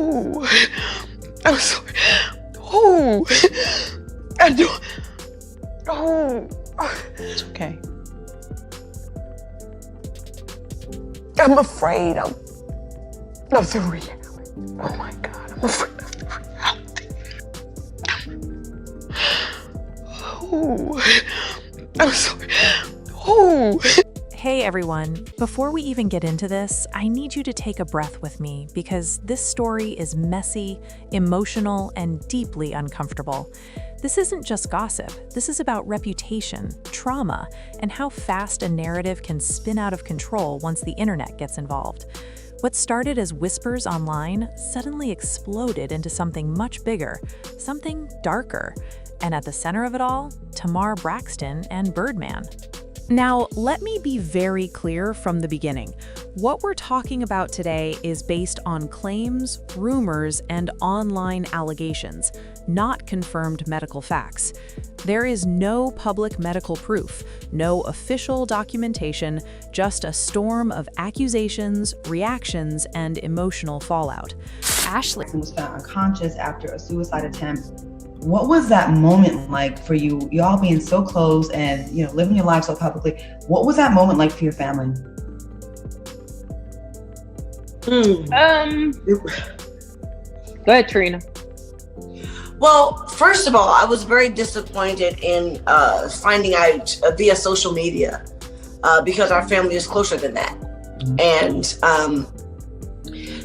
Oh, I'm sorry. Oh, I do. Oh, It's okay. I'm afraid of the reality. Oh my God, I'm afraid of the reality. Oh, I'm sorry. Oh. Hey everyone, before we even get into this, I need you to take a breath with me because this story is messy, emotional, and deeply uncomfortable. This isn't just gossip. This is about reputation, trauma, and how fast a narrative can spin out of control once the internet gets involved. What started as whispers online suddenly exploded into something much bigger, something darker. And at the center of it all, Tamar Braxton and Birdman. Now, let me be very clear from the beginning. What we're talking about today is based on claims, rumors, and online allegations, not confirmed medical facts. There is no public medical proof, no official documentation, just a storm of accusations, reactions, and emotional fallout. Ashley was found unconscious after a suicide attempt. What was that moment like for you? You all being so close and living your life so publicly. What was that moment like for your family? Go ahead, Trina. Well, first of all, I was very disappointed in finding out via social media because our family is closer than that. And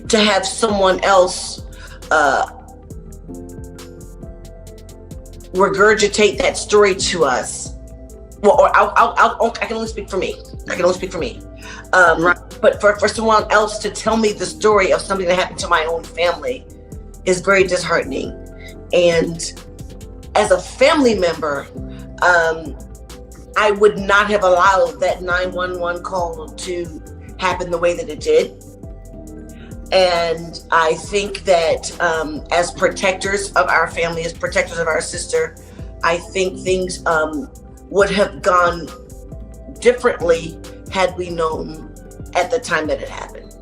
to have someone else regurgitate that story to us. Well, or I can only speak for me. Right. But for someone else to tell me the story of something that happened to my own family is very disheartening. And as a family member, I would not have allowed that 911 call to happen the way that it did. And I think that as protectors of our family, as protectors of our sister, I think things would have gone differently had we known at the time that it happened.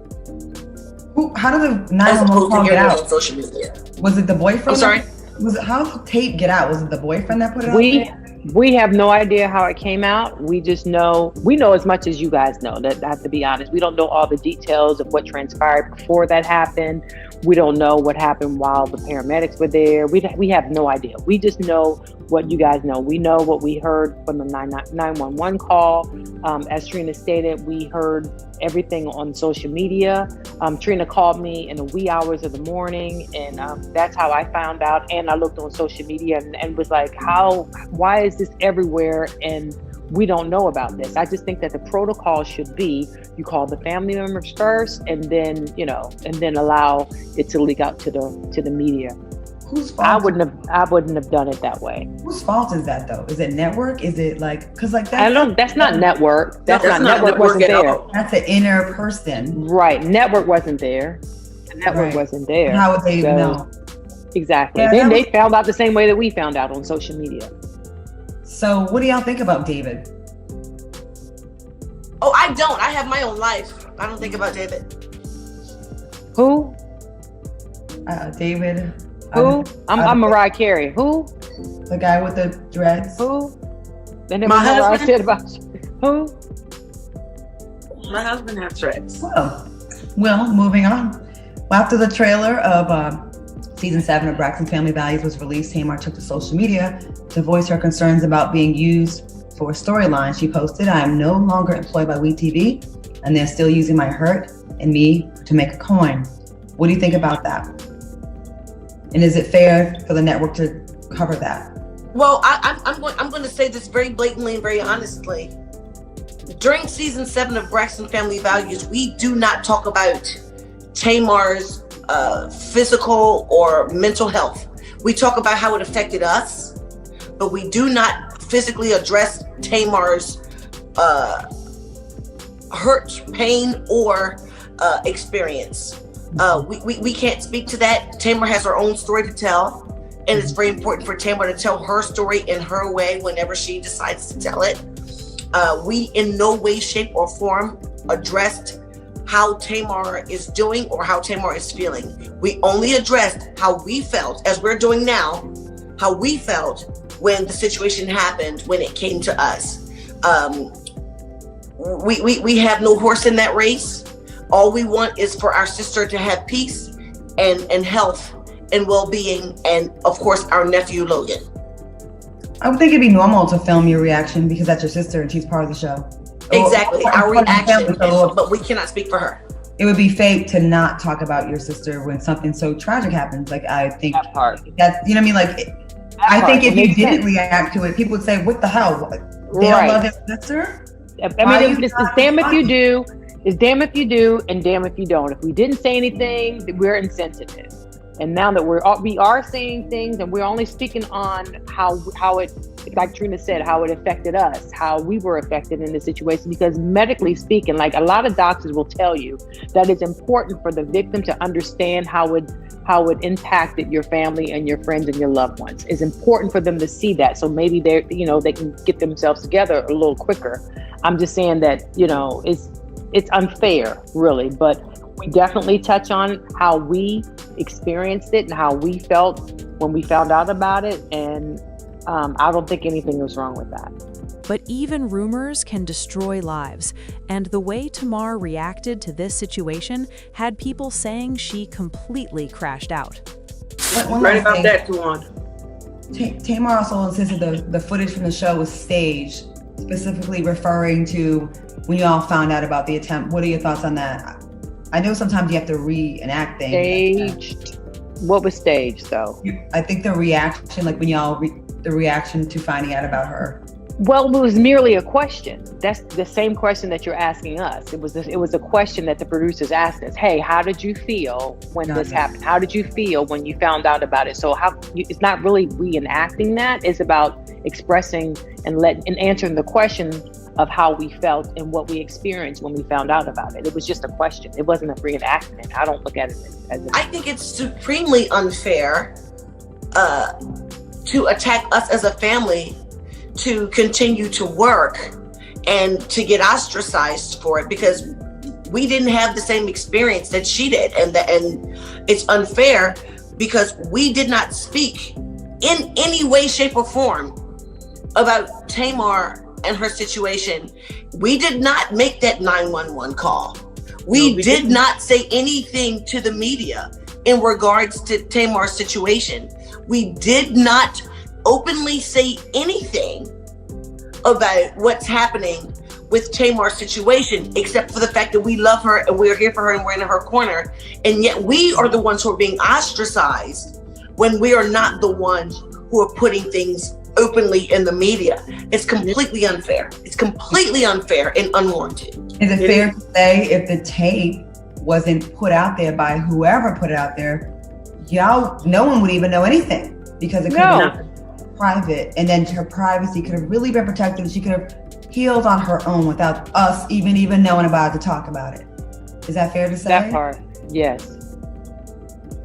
How did the 911 call get out? On social media. Was it the boyfriend? I'm sorry? How did the tape get out? Was it the boyfriend that put it out? We have no idea how it came out. We just know, we know as much as you guys know. That I have to be honest. We don't know all the details of what transpired before that happened. We don't know what happened while the paramedics were there. We have no idea. We just know what you guys know. We know what we heard from the 911 call. As Trina stated, we heard everything on social media. Trina called me in the wee hours of the morning, and that's how I found out. And I looked on social media and was like, why is this everywhere? And we don't know about this. I just think that the protocol should be you call the family members first, and then allow it to leak out to the media. Whose fault? I wouldn't have done it that way. Whose fault is that though? Is it network? Is it that's not network. That's not network wasn't there. That's an inner person. Right. Network wasn't there. The network wasn't there. How would they even know? Exactly. Then they found out the same way that we found out on social media. So what do y'all think about David? Oh, I don't. I have my own life. I don't think about David. Who? David. Who? I'm Mariah Carey. Who? The guy with the dreads. Who? My husband. I said about you. Who? My husband has dreads. Well, moving on. Well, after the trailer of season 7 of Braxton Family Values was released, Tamar took to social media to voice her concerns about being used for a storyline. She posted, "I am no longer employed by WeTV, and they're still using my hurt and me to make a coin." What do you think about that? And is it fair for the network to cover that? Well, I'm going to say this very blatantly and very honestly. During season 7 of Braxton Family Values, we do not talk about Tamar's physical or mental health. We talk about how it affected us, but we do not physically address Tamar's hurt, pain, or experience. We can't speak to that. Tamar has her own story to tell, and it's very important for Tamar to tell her story in her way whenever she decides to tell it. We in no way, shape, or form addressed how Tamar is doing or how Tamar is feeling. We only addressed how we felt, as we're doing now, how we felt when the situation happened, when it came to us. We have no horse in that race. All we want is for our sister to have peace and health and well-being, and of course our nephew Logan. I would think it'd be normal to film your reaction because that's your sister and she's part of the show. Exactly, our reaction, so but we cannot speak for her. It would be fake to not talk about your sister when something so tragic happens. Like, I think That part. that's, you know what I mean? Like, I think if you didn't react to it, people would say, what the hell? They don't love their sister? I mean, it's damn if you do, it's damn if you do, and damn if you don't. If we didn't say anything, we're insensitive. And now that we are saying things, and we're only speaking on how it, like Trina said, how it affected us, how we were affected in the situation. Because medically speaking, like a lot of doctors will tell you that it's important for the victim to understand how it impacted your family and your friends and your loved ones. It's important for them to see that, so maybe they can get themselves together a little quicker. I'm just saying that it's unfair, really, but we definitely touch on how we experienced it and how we felt when we found out about it, and I don't think anything was wrong with that. But even rumors can destroy lives, and the way Tamar reacted to this situation had people saying she completely crashed out. Right about that, Tuan. Tamar also insisted the footage from the show was staged, specifically referring to when you all found out about the attempt. What are your thoughts on that? I know sometimes you have to reenact things. Staged? What was staged, though? I think the reaction, like when y'all, the reaction to finding out about her. Well, it was merely a question. That's the same question that you're asking us. It was a question that the producers asked us. Hey, how did you feel when this happened? How did you feel when you found out about it? So it's not really reenacting that. It's about expressing and answering the question of how we felt and what we experienced when we found out about it. It was just a question. It wasn't a reenactment. I don't look at it as I think it's supremely unfair to attack us as a family, to continue to work and to get ostracized for it because we didn't have the same experience that she did, and it's unfair because we did not speak in any way, shape, or form about Tamar and her situation. We did not make that 911 call. We did not say anything to the media in regards to Tamar's situation. We did not openly say anything about what's happening with Tamar's situation, except for the fact that we love her and we're here for her and we're in her corner. And yet we are the ones who are being ostracized when we are not the ones who are putting things openly in the media. It's completely unfair. It's completely unfair and unwarranted. Is it fair to say if the tape wasn't put out there by whoever put it out there, no one would even know anything because it could have been private, and then her privacy could have really been protected. She could have healed on her own without us even knowing about it to talk about it. Is that fair to say? That part, yes.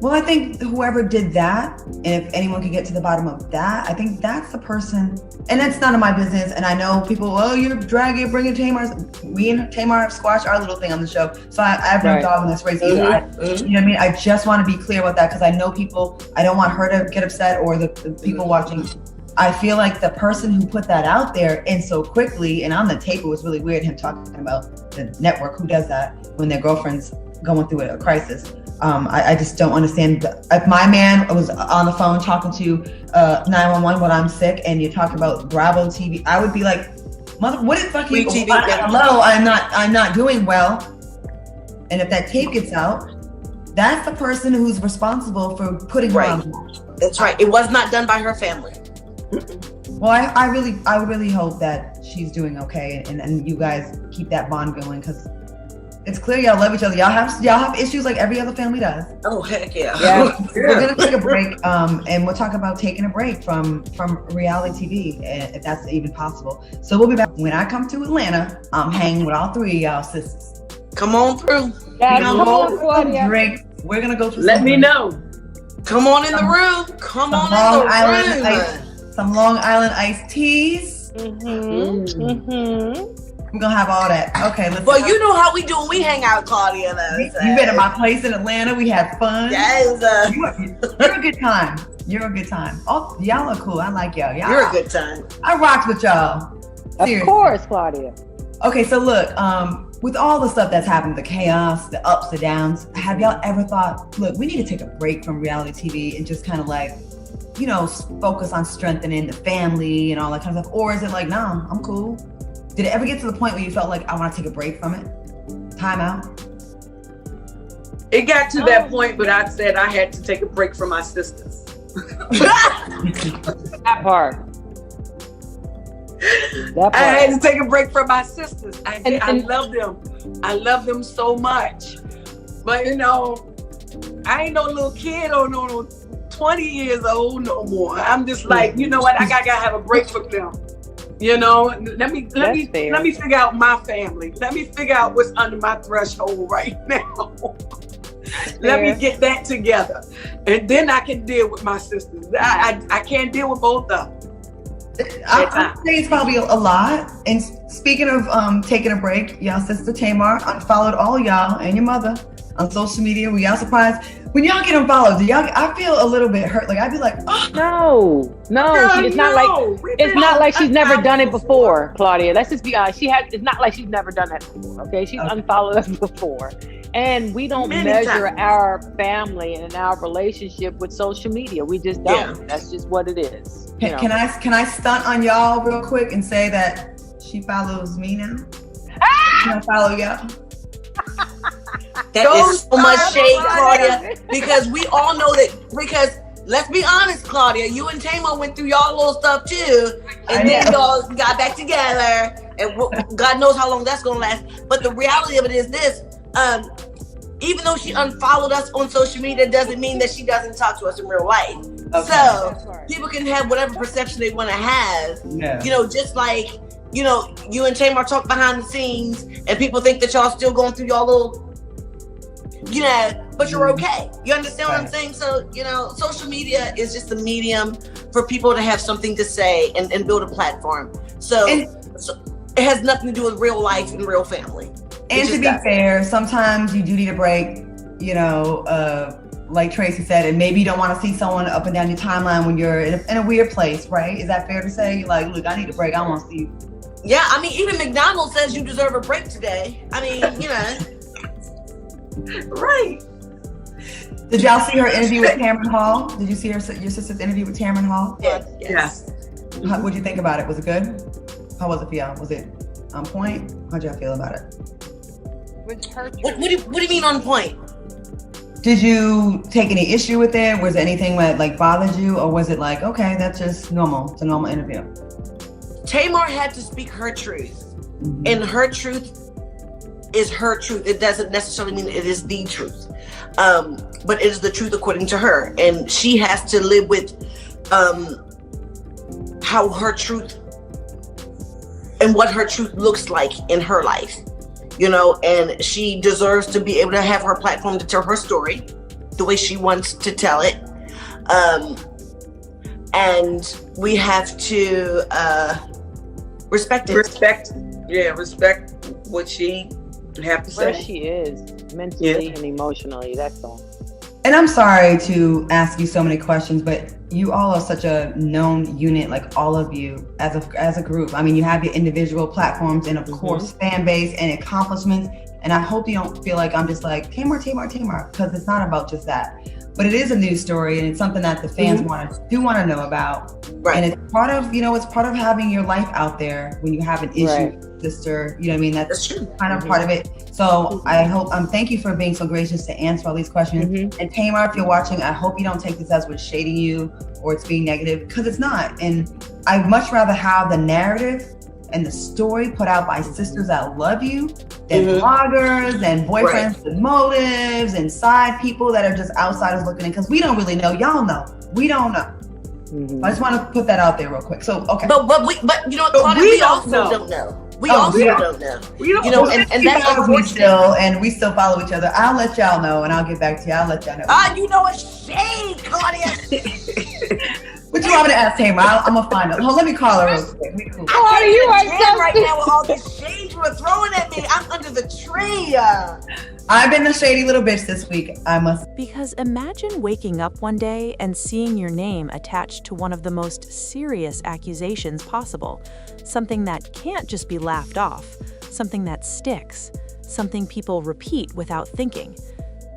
Well, I think whoever did that, and if anyone could get to the bottom of that, I think that's the person, and that's none of my business. And I know people, you're bringing Tamar's. Me and Tamar have squashed our little thing on the show. So I have no dog in this race either. You know what I mean? I just want to be clear about that because I know people, I don't want her to get upset or the people watching. I feel like the person who put that out there and so quickly, and on the tape, it was really weird him talking about the network. Who does that when their girlfriend's going through a crisis? I just don't understand. If my man was on the phone talking to 911 when I'm sick and you're talking about Bravo TV, I would be like, mother, what the fuck are you doing? Hello, I'm not doing well. And if that tape gets out, that's the person who's responsible for putting her on. That's right. It was not done by her family. Well, I really hope that she's doing okay and you guys keep that bond going because it's clear y'all love each other. Y'all have issues like every other family does. Oh, heck yeah. We're gonna take a break, and we'll talk about taking a break from reality TV, if that's even possible. So we'll be back. When I come to Atlanta, I'm hanging with all three of y'all sisters. Come on through. Yeah, come on, Claudia. Drink. We're gonna go through. Let me know. Come on in the room. Come on in the room. Some Long Island iced teas. We're gonna have all that. Okay, let's. Well, you know how we do when we hang out, Claudia. You've been at my place in Atlanta. We had fun. Yes. You're a good time. You're a good time. Oh, y'all are cool. I like y'all. You're a good time. I rocked with y'all. Seriously. Of course, Claudia. Okay, so look, with all the stuff that's happened, the chaos, the ups, the downs, have y'all ever thought, look, we need to take a break from reality TV and just kind of like, you know, focus on strengthening the family and all that kind of stuff? Or is it like, no, I'm cool? Did it ever get to the point where you felt like, I want to take a break from it? Time out? It got to that point, but I said I had to take a break from my sisters. That part. I had to take a break from my sisters. I love them. I love them so much. But you know, I ain't no little kid or no 20 years old no more. I'm just like, you know what? I gotta have a break from them. You know, let me figure out my family. Let me figure out what's under my threshold right now. Let me get that together, and then I can deal with my sisters. I can't deal with both of them. I would say it's probably a lot. And speaking of taking a break, y'all sister Tamar unfollowed all y'all and your mother on social media. Were y'all surprised when y'all get unfollowed? I feel a little bit hurt. Like I'd be like, oh no. It's not like she's never done it before, Claudia. Let's just be honest. It's not like she's never done that before. Okay, she's unfollowed us before, and we don't measure our family and our relationship with social media. We just don't. Yeah. That's just what it is. Can I stunt on y'all real quick and say that she follows me now? Can I follow y'all? That is so much shade, Claudia, because we all know that. Because let's be honest, Claudia, you and Tamar went through y'all little stuff too, and then y'all got back together, and God knows how long that's gonna last. But the reality of it is this: even though she unfollowed us on social media, doesn't mean that she doesn't talk to us in real life. Okay. So people can have whatever perception they want to have. Yeah. You know, just like, you know, you and Tamar talk behind the scenes and people think that y'all still going through y'all little, you know, but you're okay. You understand what I'm saying? So, you know, social media is just a medium for people to have something to say and build a platform. So it has nothing to do with real life and real family. And to be fair, sometimes you do need a break, you know, like Tracy said, and maybe you don't want to see someone up and down your timeline when you're in a weird place, right? Is that fair to say? Like, look, I need a break. I want to see you. Yeah, I mean, even McDonald's says you deserve a break today. I mean, you know. Right. Did y'all see her interview with Tamron Hall? Did you see your sister's interview with Tamron Hall? Yes. What'd you think about it? Was it good? How was it for y'all? Was it on point? How'd y'all feel about it? What do you mean on point? Did you take any issue with it? Was there anything that like bothered you, or was it like, okay, that's just normal? It's a normal interview. Tamar had to speak her truth, and her truth is her truth. It doesn't necessarily mean it is the truth, but it is the truth according to her, and she has to live with how her truth and what her truth looks like in her life. You know, and she deserves to be able to have her platform to tell her story the way she wants to tell it. And we have to respect it. Respect what she have to say. Where she is mentally and emotionally, that's all. And I'm sorry to ask you so many questions, but you all are such a known unit, like all of you as a group. I mean, you have your individual platforms and of course fan base and accomplishments. And I hope you don't feel like I'm just like Tamar, because it's not about just that. But it is a news story, and it's something that the fans want to know about. Right. And it's part of, you know, it's part of having your life out there when you have an issue, sister. You know what I mean? That's kind of part of it. So I hope, thank you for being so gracious to answer all these questions. And Tamar, if you're watching, I hope you don't take this as we're shading you or it's being negative, because it's not. And I'd much rather have the narrative and the story put out by sisters that love you than bloggers and boyfriends with motives and side people that are just outsiders looking in, because we don't really know. Y'all know. We don't know. I just want to put that out there real quick. So, okay. But you know, Claudia, we also don't know. We also don't know. You know, and that's unfortunate. And we still follow each other. I'll let y'all know, and I'll get back to you. I'll let y'all know. You know it's shade, Claudia. What you want me to ask Tamar? I'm gonna find her. Let me call her real quick. I can't even right now with all this shade you were throwing at me. I'm under the tree. I've been a shady little bitch this week, I must. Because imagine waking up one day and seeing your name attached to one of the most serious accusations possible. Something that can't just be laughed off, something that sticks, something people repeat without thinking.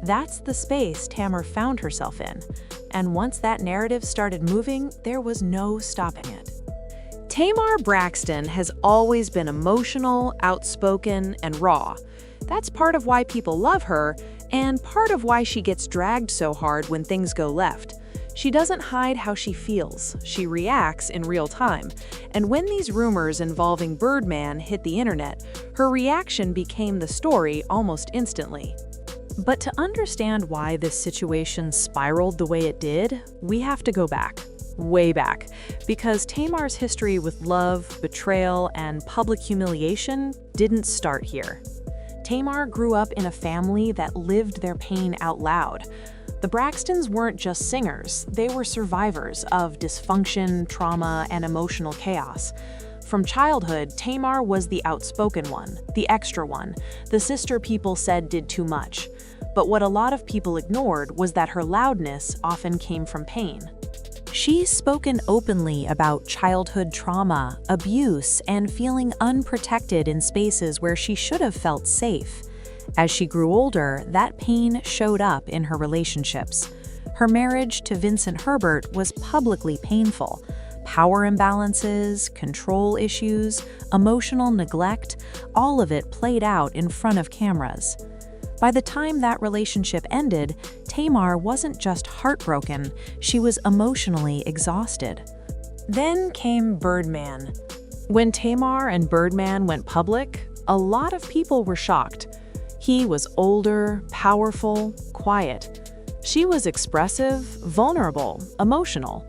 That's the space Tamar found herself in. And once that narrative started moving, there was no stopping it. Tamar Braxton has always been emotional, outspoken, and raw. That's part of why people love her, and part of why she gets dragged so hard when things go left. She doesn't hide how she feels, she reacts in real time. And when these rumors involving Birdman hit the internet, her reaction became the story almost instantly. But to understand why this situation spiraled the way it did, we have to go back. Way back, because Tamar's history with love, betrayal, and public humiliation didn't start here. Tamar grew up in a family that lived their pain out loud. The Braxtons weren't just singers, they were survivors of dysfunction, trauma, and emotional chaos. From childhood, Tamar was the outspoken one, the extra one, the sister people said did too much. But what a lot of people ignored was that her loudness often came from pain. She's spoken openly about childhood trauma, abuse, and feeling unprotected in spaces where she should have felt safe. As she grew older, that pain showed up in her relationships. Her marriage to Vincent Herbert was publicly painful. Power imbalances, control issues, emotional neglect, all of it played out in front of cameras. By the time that relationship ended, Tamar wasn't just heartbroken, she was emotionally exhausted. Then came Birdman. When Tamar and Birdman went public, a lot of people were shocked. He was older, powerful, quiet. She was expressive, vulnerable, emotional.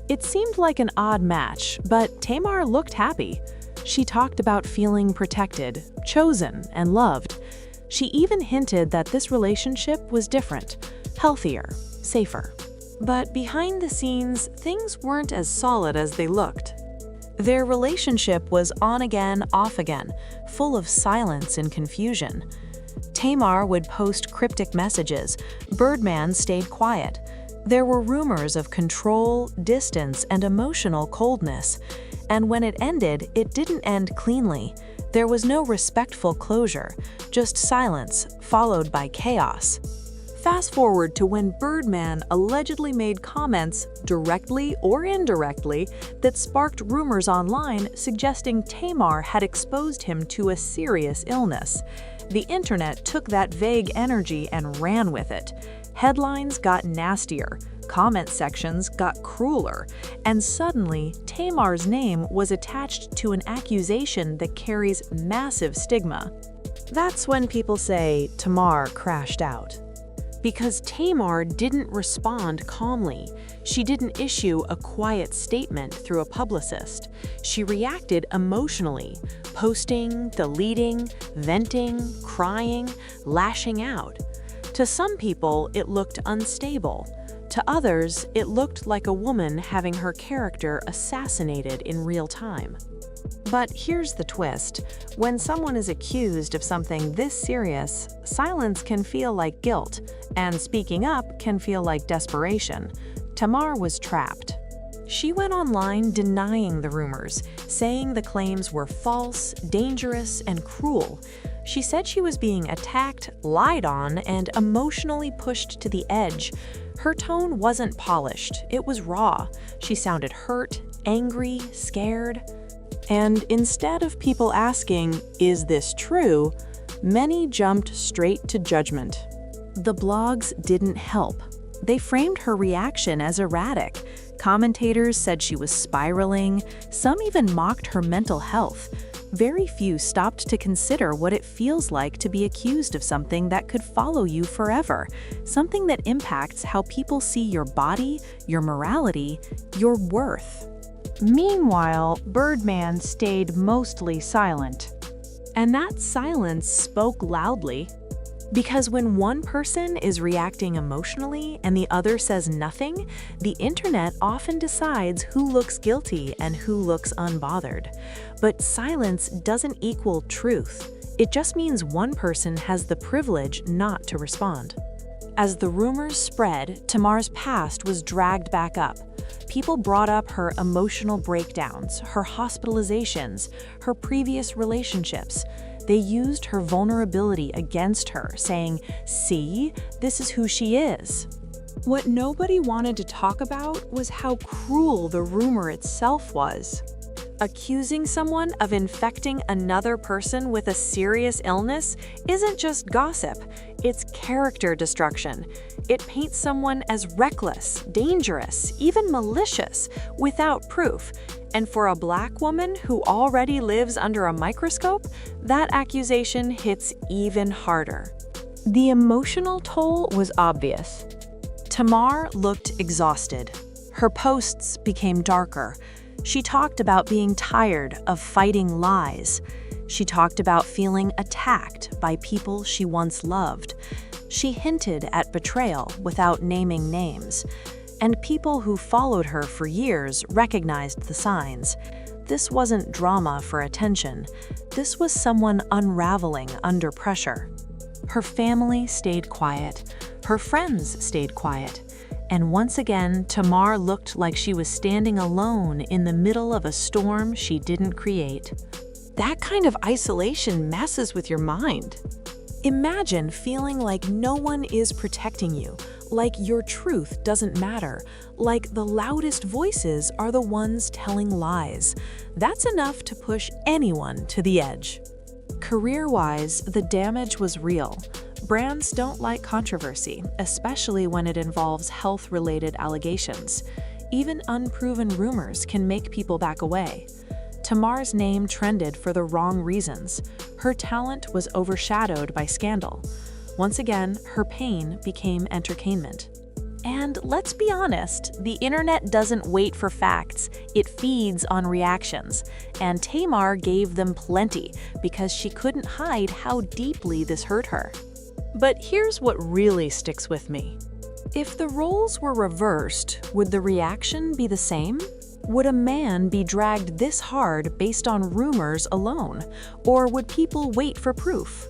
It seemed like an odd match, but Tamar looked happy. She talked about feeling protected, chosen, and loved. She even hinted that this relationship was different, healthier, safer. But behind the scenes, things weren't as solid as they looked. Their relationship was on again, off again, full of silence and confusion. Tamar would post cryptic messages. Birdman stayed quiet. There were rumors of control, distance, and emotional coldness. And when it ended, it didn't end cleanly. There was no respectful closure, just silence, followed by chaos. Fast forward to when Birdman allegedly made comments, directly or indirectly, that sparked rumors online suggesting Tamar had exposed him to a serious illness. The internet took that vague energy and ran with it. Headlines got nastier, comment sections got crueler, and suddenly Tamar's name was attached to an accusation that carries massive stigma. That's when people say Tamar crashed out. Because Tamar didn't respond calmly. She didn't issue a quiet statement through a publicist. She reacted emotionally, posting, deleting, venting, crying, lashing out. To some people, it looked unstable. To others, it looked like a woman having her character assassinated in real time. But here's the twist. When someone is accused of something this serious, silence can feel like guilt, and speaking up can feel like desperation. Tamar was trapped. She went online denying the rumors, saying the claims were false, dangerous, and cruel. She said she was being attacked, lied on, and emotionally pushed to the edge. Her tone wasn't polished, it was raw. She sounded hurt, angry, scared. And instead of people asking, "Is this true?" many jumped straight to judgment. The blogs didn't help. They framed her reaction as erratic. Commentators said she was spiraling. Some even mocked her mental health. Very few stopped to consider what it feels like to be accused of something that could follow you forever, something that impacts how people see your body, your morality, your worth. Meanwhile, Birdman stayed mostly silent. And that silence spoke loudly. Because when one person is reacting emotionally and the other says nothing, the internet often decides who looks guilty and who looks unbothered. But silence doesn't equal truth. It just means one person has the privilege not to respond. As the rumors spread, Tamar's past was dragged back up. People brought up her emotional breakdowns, her hospitalizations, her previous relationships. They used her vulnerability against her, saying, "See, this is who she is." What nobody wanted to talk about was how cruel the rumor itself was. Accusing someone of infecting another person with a serious illness isn't just gossip, it's character destruction. It paints someone as reckless, dangerous, even malicious, without proof. And for a Black woman who already lives under a microscope, that accusation hits even harder. The emotional toll was obvious. Tamar looked exhausted. Her posts became darker. She talked about being tired of fighting lies. She talked about feeling attacked by people she once loved. She hinted at betrayal without naming names. And people who followed her for years recognized the signs. This wasn't drama for attention. This was someone unraveling under pressure. Her family stayed quiet. Her friends stayed quiet. And once again, Tamar looked like she was standing alone in the middle of a storm she didn't create. That kind of isolation messes with your mind. Imagine feeling like no one is protecting you, like your truth doesn't matter, like the loudest voices are the ones telling lies. That's enough to push anyone to the edge. Career-wise, the damage was real. Brands don't like controversy, especially when it involves health-related allegations. Even unproven rumors can make people back away. Tamar's name trended for the wrong reasons. Her talent was overshadowed by scandal. Once again, her pain became entertainment. And let's be honest, the internet doesn't wait for facts, it feeds on reactions. And Tamar gave them plenty because she couldn't hide how deeply this hurt her. But here's what really sticks with me. If the roles were reversed, would the reaction be the same? Would a man be dragged this hard based on rumors alone? Or would people wait for proof?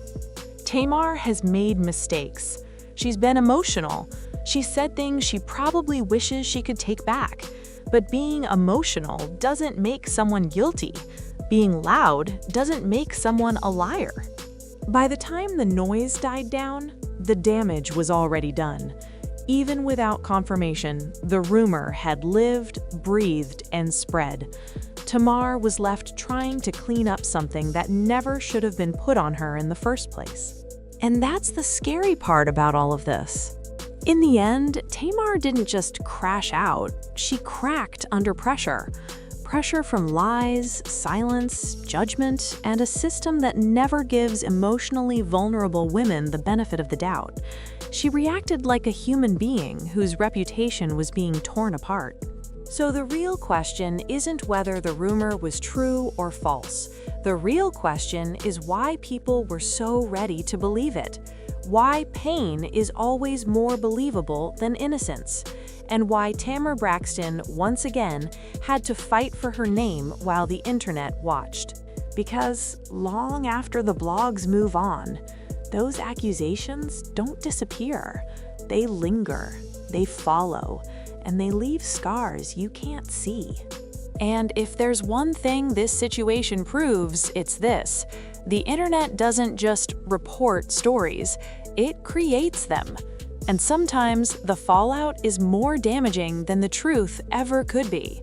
Tamar has made mistakes. She's been emotional. She said things she probably wishes she could take back. But being emotional doesn't make someone guilty. Being loud doesn't make someone a liar. By the time the noise died down, the damage was already done. Even without confirmation, the rumor had lived, breathed, and spread. Tamar was left trying to clean up something that never should have been put on her in the first place. And that's the scary part about all of this. In the end, Tamar didn't just crash out, she cracked under pressure. Pressure from lies, silence, judgment, and a system that never gives emotionally vulnerable women the benefit of the doubt. She reacted like a human being whose reputation was being torn apart. So the real question isn't whether the rumor was true or false. The real question is why people were so ready to believe it. Why pain is always more believable than innocence. And why Tamar Braxton, once again, had to fight for her name while the internet watched. Because long after the blogs move on, those accusations don't disappear. They linger, they follow, and they leave scars you can't see. And if there's one thing this situation proves, it's this. The internet doesn't just report stories, it creates them. And sometimes the fallout is more damaging than the truth ever could be.